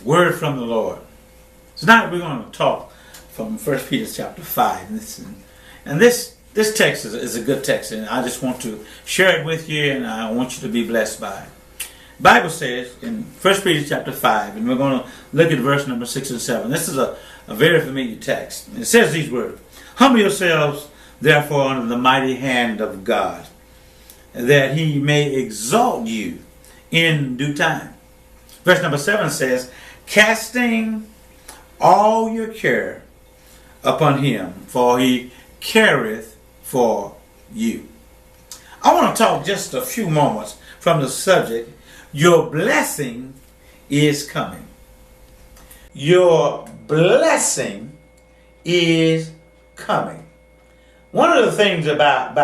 Word from the Lord. Tonight we're going to talk from 1 Peter chapter 5. And this text is a good text, and I just want to share it with you, and I want you to be blessed by it. The Bible says in 1 Peter chapter 5, and we're going to look at verse number 6 and 7. This is a very familiar text. It says these words: "Humble yourselves, therefore, under the mighty hand of God, that he may exalt you in due time." Verse number 7 says, "Casting all your care upon him, for he careth for you." I want to talk just a few moments from the subject, your blessing is coming. Your blessing is coming. One of the things about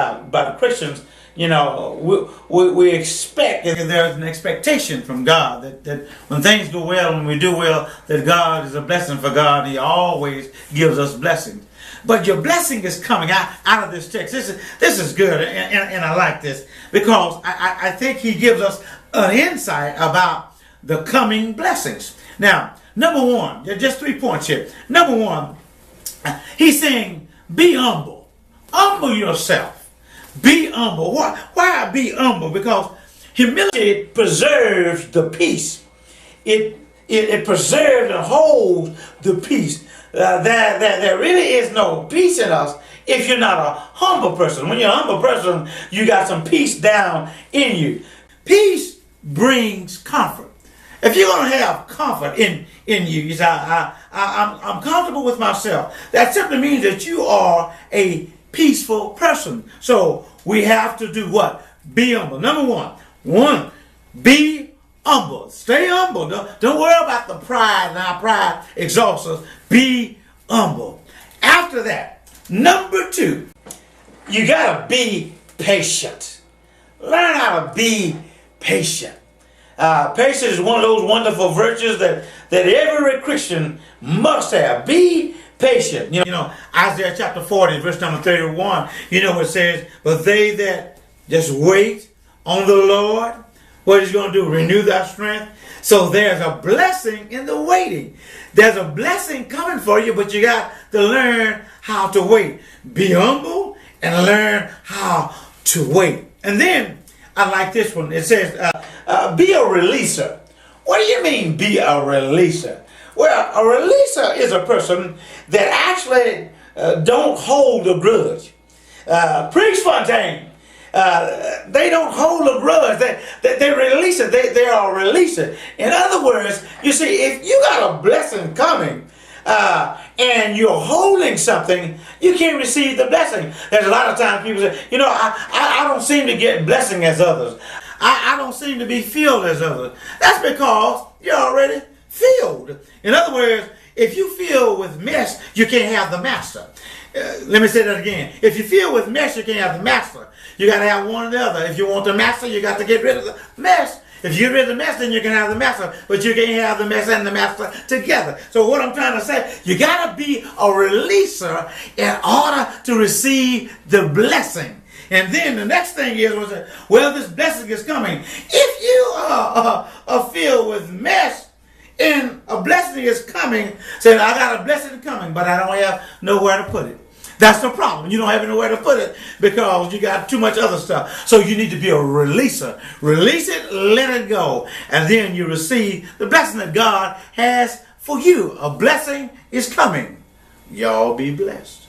Christians, we expect, that there's an expectation from God that when things go well, when we do well, that God is a blessing for God. He always gives us blessings. But your blessing is coming out of this text. This is good, and I like this because I think he gives us an insight about the coming blessings. Now, number one, just 3 points here. Number one, he's saying, be humble. Humble yourself. Be humble. Why be humble? Because humility preserves the peace. It preserves and holds the peace. There really is no peace in us if you're not a humble person. When you're a humble person, you got some peace down in you. Peace brings comfort. If you're going to have comfort in you, you say, I'm comfortable with myself. That simply means that you are a peaceful person. So we have to do what? Be humble. Number one, be humble. Stay humble. Don't worry about the pride. Now pride exalts us. Be humble. After that, number 2, you got to be patient. Learn how to be patient. Patience is one of those wonderful virtues that every Christian must have. Be patient. Isaiah chapter 40, verse number 31, it says, "But they that just wait on the Lord," what he's going to do? Renew their strength. So there's a blessing in the waiting. There's a blessing coming for you, but you got to learn how to wait. Be humble and learn how to wait. And then I like this one. It says, be a releaser. What do you mean, be a releaser? Well, a releaser is a person that actually don't hold a grudge. Preachfontaine, they don't hold a grudge. They release it. They are a releaser. In other words, you see, if you got a blessing coming and you're holding something, you can't receive the blessing. There's a lot of times people say, I don't seem to get blessing as others. I don't seem to be filled as others. That's because you're already filled. In other words, if you fill with mess, you can't have the master. Let me say that again. If you fill with mess, you can't have the master. You got to have one or the other. If you want the master, you got to get rid of the mess. If you get rid of the mess, then you can have the master. But you can't have the mess and the master together. So what I'm trying to say, you got to be a releaser in order to receive the blessing. And then the next thing is, this blessing is coming. If you are filled with mess and a blessing is coming, say, I got a blessing coming, but I don't have nowhere to put it. That's the problem. You don't have nowhere to put it because you got too much other stuff. So you need to be a releaser. Release it, let it go. And then you receive the blessing that God has for you. A blessing is coming. Y'all be blessed.